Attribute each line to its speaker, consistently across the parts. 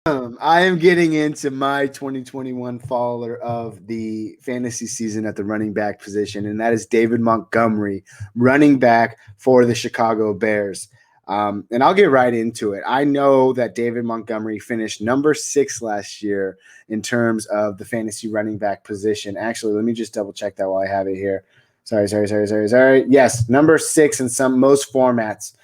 Speaker 1: I am getting into my 2021 follower of the fantasy season at the running back position, and that is David Montgomery, running back for the Chicago Bears. And I'll get right into it. I know that David Montgomery finished number 6 last year in terms of the fantasy running back position. Actually, let me just double check that while I have it here. Sorry. Yes, number 6 in most formats.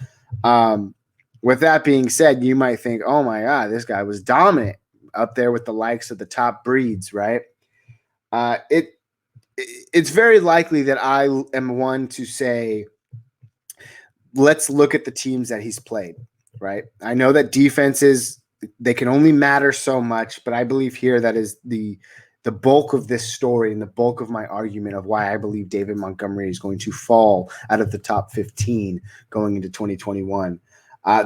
Speaker 1: With that being said, you might think, oh my God, this guy was dominant up there with the likes of the top breeds, right? It's very likely that I am one to say, let's look at the teams that he's played, right? I know that defenses, they can only matter so much, but I believe here that is the bulk of this story and the bulk of my argument of why I believe David Montgomery is going to fall out of the top 15 going into 2021.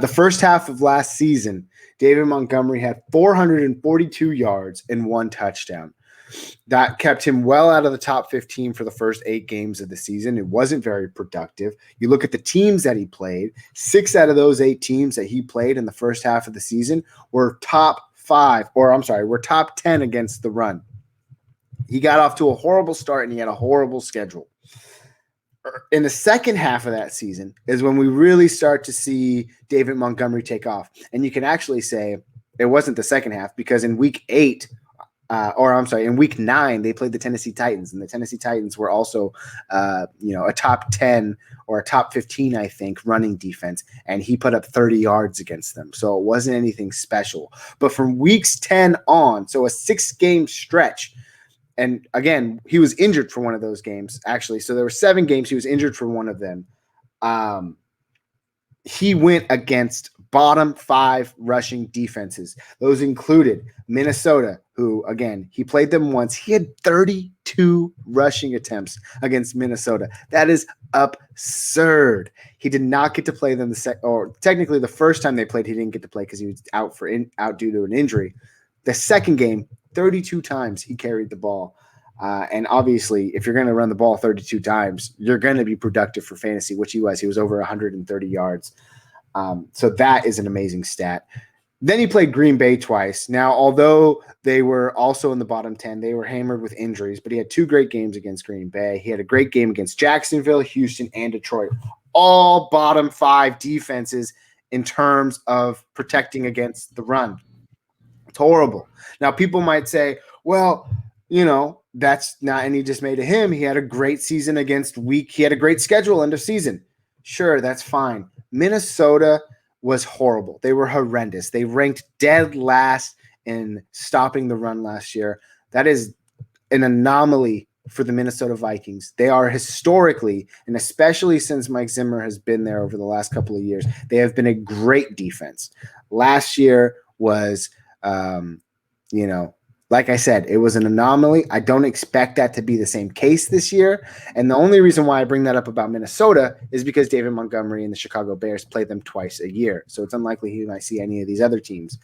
Speaker 1: The first half of last season, David Montgomery had 442 yards and 1 touchdown. That kept him well out of the top 15 for the first 8 games of the season. It wasn't very productive. You look at the teams that he played, 6 out of those 8 teams that he played in the first half of the season were top 10 against the run. He got off to a horrible start and he had a horrible schedule. In the second half of that season is when we really start to see David Montgomery take off. And you can actually say it wasn't the second half because in week 9, they played the Tennessee Titans, and the Tennessee Titans were also, a top 10 or a top 15, I think, running defense, and he put up 30 yards against them. So it wasn't anything special. But from weeks 10 on, so a 6-game stretch, and again, he was injured for one of those games, actually. So there were 7 games. He was injured for one of them. He went against bottom 5 rushing defenses. Those included Minnesota, who, again, he played them once. He had 32 rushing attempts against Minnesota. That is absurd. He did not get to play them technically the first time they played, he didn't get to play because he was out due to an injury. The second game, 32 times he carried the ball. And obviously, if you're going to run the ball 32 times, you're going to be productive for fantasy, which he was. He was over 130 yards. So that is an amazing stat. Then he played Green Bay twice. Now, although they were also in the bottom 10, they were hammered with injuries, but he had 2 great games against Green Bay. He had a great game against Jacksonville, Houston, and Detroit. All bottom 5 defenses in terms of protecting against the run. It's horrible. Now, people might say, well, that's not any dismay to him. He had a great season he had a great schedule end of season. Sure, that's fine. Minnesota was horrible. They were horrendous. They ranked dead last in stopping the run last year. That is an anomaly for the Minnesota Vikings. They are historically, and especially since Mike Zimmer has been there over the last couple of years, they have been a great defense. Last year was, like I said, it was an anomaly. I don't expect that to be the same case this year. And the only reason why I bring that up about Minnesota is because David Montgomery and the Chicago Bears play them twice a year. So it's unlikely he might see any of these other teams.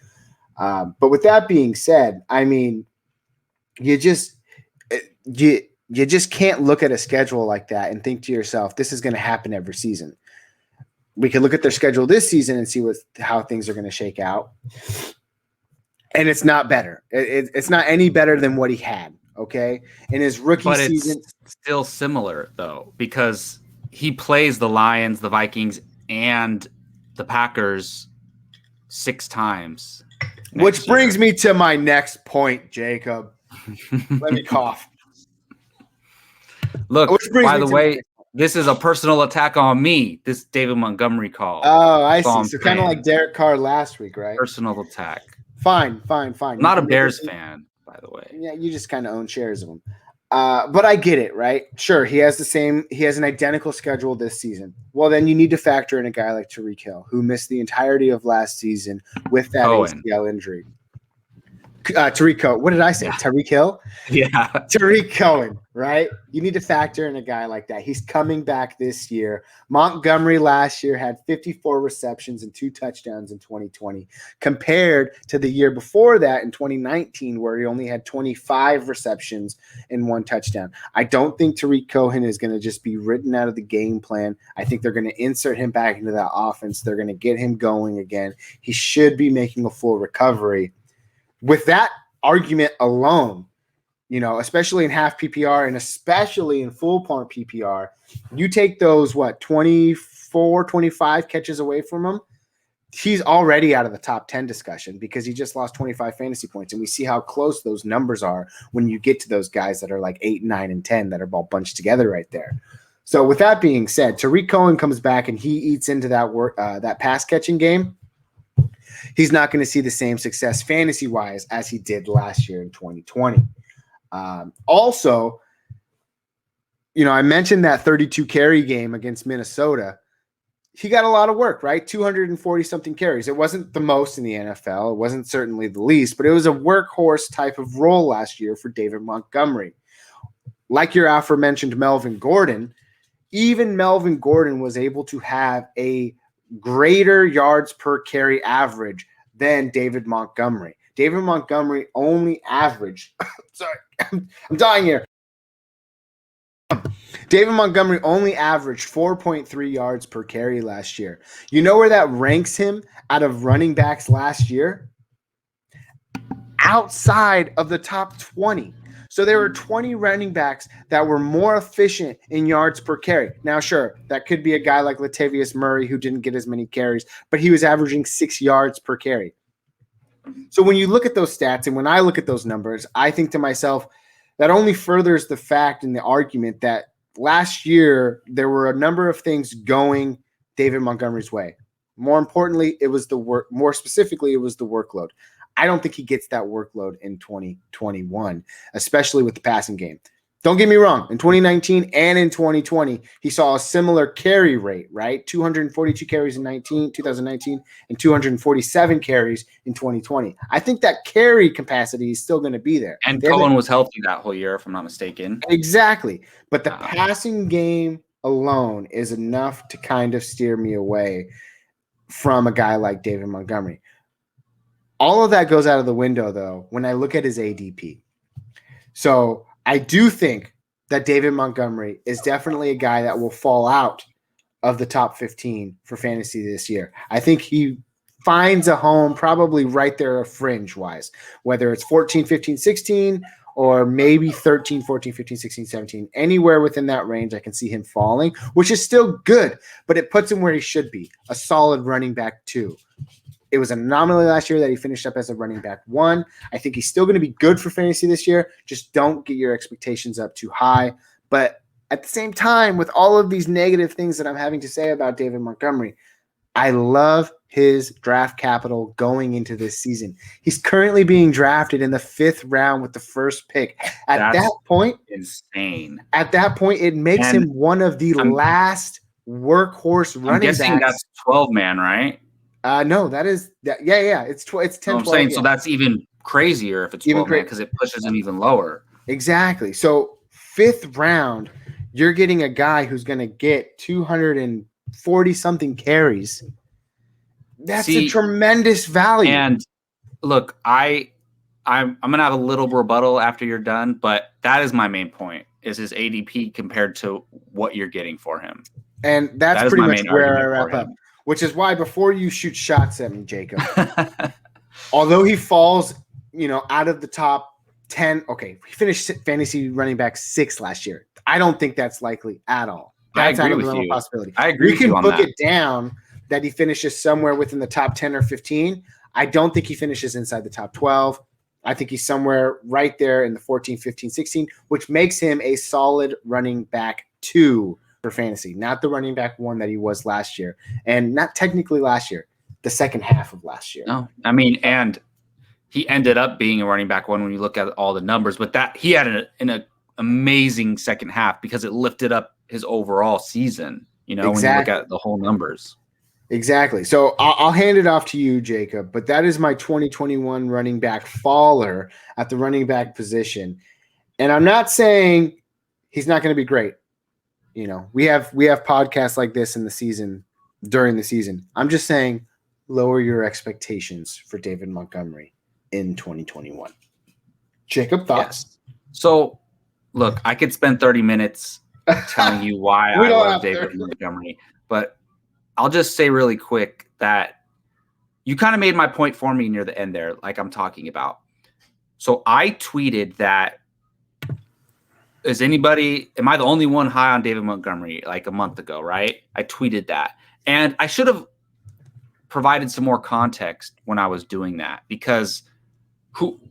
Speaker 1: But with that being said, I mean, you just can't look at a schedule like that and think to yourself, this is going to happen every season. We can look at their schedule this season and see how things are going to shake out. And it's not better. It's not any better than what he had, okay? In his rookie season.
Speaker 2: It's still similar, though, because he plays the Lions, the Vikings, and the Packers 6 times.
Speaker 1: Which brings me to my next point, Jacob. Let me cough.
Speaker 2: Look, by the way, this is a personal attack on me, this David Montgomery call.
Speaker 1: Oh, I see. So kind of like Derek Carr last week, right?
Speaker 2: Personal attack.
Speaker 1: Fine.
Speaker 2: I'm not a Bears fan, by the way.
Speaker 1: Yeah, you just kind of own shares of them. But I get it, right? Sure, he has an identical schedule this season. Well, then you need to factor in a guy like Tyreek Hill, who missed the entirety of last season with that ACL injury. Tariq Cohen. What did I say? Yeah. Tyreek Hill?
Speaker 2: Yeah.
Speaker 1: Tariq Cohen, right? You need to factor in a guy like that. He's coming back this year. Montgomery last year had 54 receptions and 2 touchdowns in 2020 compared to the year before that in 2019 where he only had 25 receptions and 1 touchdown. I don't think Tariq Cohen is going to just be written out of the game plan. I think they're going to insert him back into that offense. They're going to get him going again. He should be making a full recovery. with that argument alone, especially in half PPR and especially in full point PPR, you take those, 24, 25 catches away from him, he's already out of the top 10 discussion because he just lost 25 fantasy points. And we see how close those numbers are when you get to those guys that are like 8, 9, and 10 that are all bunched together right there. So with that being said, Tariq Cohen comes back and he eats into that pass catching game. He's not going to see the same success fantasy-wise as he did last year in 2020. Also, I mentioned that 32 carry game against Minnesota. He got a lot of work, right? 240-something carries. It wasn't the most in the NFL. It wasn't certainly the least, but it was a workhorse type of role last year for David Montgomery. Like your aforementioned Melvin Gordon, even Melvin Gordon was able to have a greater yards per carry average than David Montgomery. David Montgomery only averaged sorry, I'm dying here. David Montgomery only averaged 4.3 yards per carry last year. You know where that ranks him out of running backs last year? Outside of the top 20. So there were 20 running backs that were more efficient in yards per carry. Now, sure, that could be a guy like Latavius Murray who didn't get as many carries, but he was averaging 6 yards per carry. So when you look at those stats and when I look at those numbers, I think to myself, that only furthers the fact and the argument that last year there were a number of things going David Montgomery's way. More importantly, it was the work. More specifically, it was the workload. I don't think he gets that workload in 2021, especially with the passing game. Don't get me wrong. In 2019 and in 2020, he saw a similar carry rate, right? 242 carries in 2019 and 247 carries in 2020. I think that carry capacity is still going to be there.
Speaker 2: And Cohen was healthy that whole year, if I'm not mistaken.
Speaker 1: Exactly. But the passing game alone is enough to kind of steer me away from a guy like David Montgomery. All of that goes out of the window, though, when I look at his ADP. So I do think that David Montgomery is definitely a guy that will fall out of the top 15 for fantasy this year. I think he finds a home probably right there fringe-wise, whether it's 14, 15, 16, or maybe 13, 14, 15, 16, 17. Anywhere within that range, I can see him falling, which is still good, but it puts him where he should be, a solid running back 2. It was an anomaly last year that he finished up as a running back 1. I think he's still going to be good for fantasy this year. Just don't get your expectations up too high. But at the same time, with all of these negative things that I'm having to say about David Montgomery, I love his draft capital going into this season. He's currently being drafted in the 5th round with the first pick. That's that point,
Speaker 2: insane.
Speaker 1: At that point, it makes him one of the last workhorse running backs.
Speaker 2: I'm guessing that's 12-man, right?
Speaker 1: No, that is that. Yeah. It's 10.
Speaker 2: I'm
Speaker 1: 12,
Speaker 2: saying
Speaker 1: yeah.
Speaker 2: So that's even crazier if it's 12-man because it pushes him even lower.
Speaker 1: Exactly. So 5th round, you're getting a guy who's going to get 240 something carries. That's a tremendous value.
Speaker 2: And look, I'm going to have a little rebuttal after you're done, but that is my main point: is his ADP compared to what you're getting for him.
Speaker 1: And that's pretty much where I wrap up. Which is why before you shoot shots at me, Jacob, although he falls, out of the top 10, okay, he finished fantasy running back 6 last year. I don't think that's likely at all. That's
Speaker 2: I agree
Speaker 1: out of the
Speaker 2: with
Speaker 1: realm
Speaker 2: you.
Speaker 1: of possibility.
Speaker 2: I agree with you on
Speaker 1: that. You can book
Speaker 2: that.
Speaker 1: it down that he finishes somewhere within the top 10 or 15. I don't think he finishes inside the top 12. I think he's somewhere right there in the 14, 15, 16, which makes him a solid running back 2 for fantasy, not the running back 1 that he was last year, and not technically last year, the second half of last year.
Speaker 2: No, I mean, and he ended up being a running back 1 when you look at all the numbers, but that he had an amazing second half because it lifted up his overall season, when you look at the whole numbers.
Speaker 1: Exactly. So I'll hand it off to you, Jacob, but that is my 2021 running back faller at the running back position. And I'm not saying he's not going to be great. We have podcasts like this in the season, during the season. I'm just saying lower your expectations for David Montgomery in 2021. Jacob, thoughts?
Speaker 2: Yes. So, look, I could spend 30 minutes telling you why I love David Montgomery, but I'll just say really quick that you kind of made my point for me near the end there, like I'm talking about. So I tweeted that, am I the only one high on David Montgomery like a month ago, right? I tweeted that. And I should have provided some more context when I was doing that, because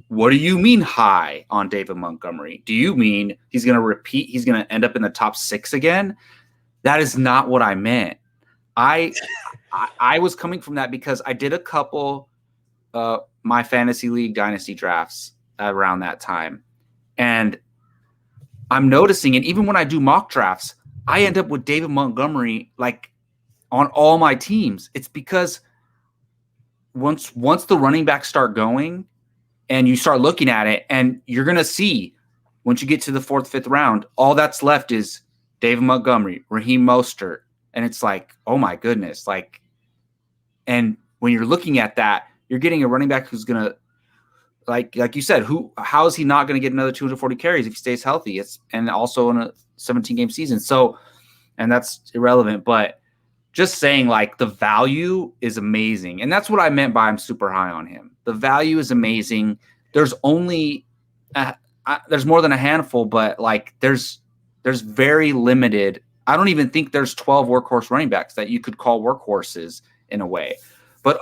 Speaker 2: what do you mean high on David Montgomery? Do you mean he's going to repeat? He's going to end up in the top 6 again? That is not what I meant. I was coming from that because I did a couple my fantasy league dynasty drafts around that time. And I'm noticing, and even when I do mock drafts, I end up with David Montgomery like on all my teams. It's because once the running backs start going and you start looking at it, and you're going to see once you get to the 4th, 5th round, all that's left is David Montgomery, Raheem Mostert. And it's like, oh my goodness. Like, and when you're looking at that, you're getting a running back who's going to, like you said, how is he not going to get another 240 carries if he stays healthy? And also in a 17-game season. So, and that's irrelevant, but just saying, like, the value is amazing. And that's what I meant by I'm super high on him. The value is amazing. There's only there's more than a handful, but like there's very limited. I don't even think there's 12 workhorse running backs that you could call workhorses in a way. But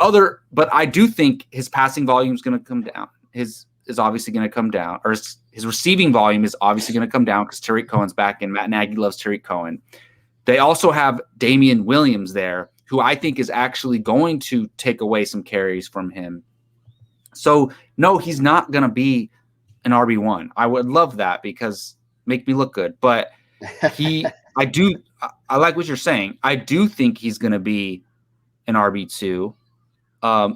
Speaker 2: I do think his passing volume is going to come down. His is obviously going to come down, or his receiving volume is obviously going to come down because Tariq Cohen's back, and Matt Nagy loves Tariq Cohen. They also have Damian Williams there, who I think is actually going to take away some carries from him. So, no, he's not going to be an RB1. I would love that because make me look good. But I like what you're saying. I do think he's going to be an RB2,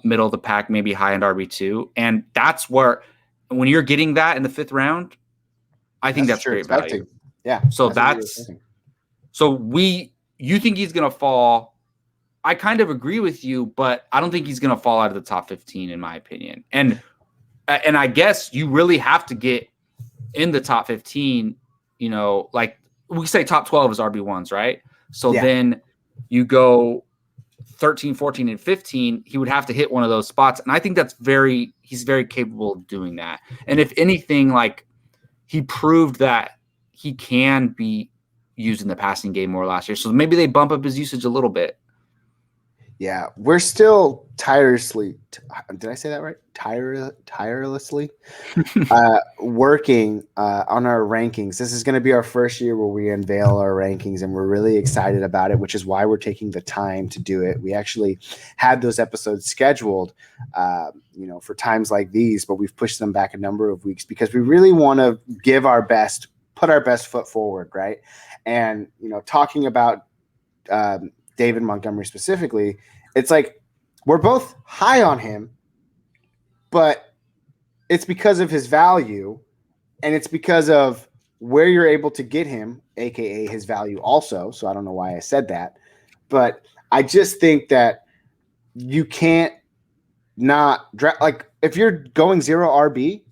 Speaker 2: middle of the pack, maybe high-end RB2. And that's where, when you're getting that in the 5th round, I think that's great value.
Speaker 1: Yeah.
Speaker 2: So you think he's going to fall. I kind of agree with you, but I don't think he's going to fall out of the top 15, in my opinion. And I guess you really have to get in the top 15, like we say top 12 is RB1s, right? So then you go 13, 14, and 15, he would have to hit one of those spots. And I think he's very capable of doing that. And if anything, like, he proved that he can be used in the passing game more last year. So maybe they bump up his usage a little bit.
Speaker 1: Yeah, we're still tirelessly did I say that right? Tirelessly working on our rankings. This is going to be our first year where we unveil our rankings, and we're really excited about it, which is why we're taking the time to do it. We actually had those episodes scheduled, for times like these, but we've pushed them back a number of weeks because we really want to give our best, put our best foot forward, right? And, talking about David Montgomery specifically, it's like we're both high on him, but it's because of his value, and it's because of where you're able to get him, aka his value also. So I don't know why I said that, but I just think that you can't not draft. Like, if you're going 0 RB,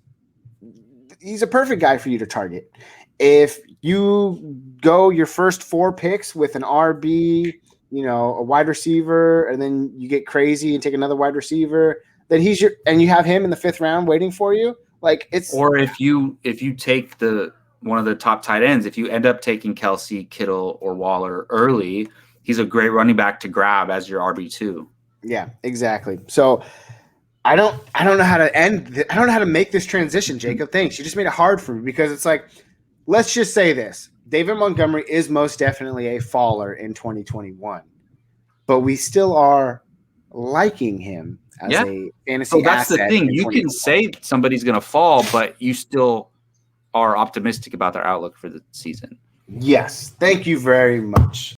Speaker 1: he's a perfect guy for you to target. If you go your first 4 picks with an RB, a wide receiver, and then you get crazy and take another wide receiver, then and you have him in the 5th round waiting for you. Like, it's,
Speaker 2: or if you take one of the top tight ends, if you end up taking Kelsey, Kittle, or Waller early, he's a great running back to grab as your RB2.
Speaker 1: Yeah, exactly. So I don't know how to I don't know how to make this transition, Jacob. Thanks. You just made it hard for me, because it's like, let's just say this. David Montgomery is most definitely a faller in 2021, but we still are liking him as a fantasy asset. So that's the
Speaker 2: thing. You can say somebody's going to fall, but you still are optimistic about their outlook for the season.
Speaker 1: Yes. Thank you very much.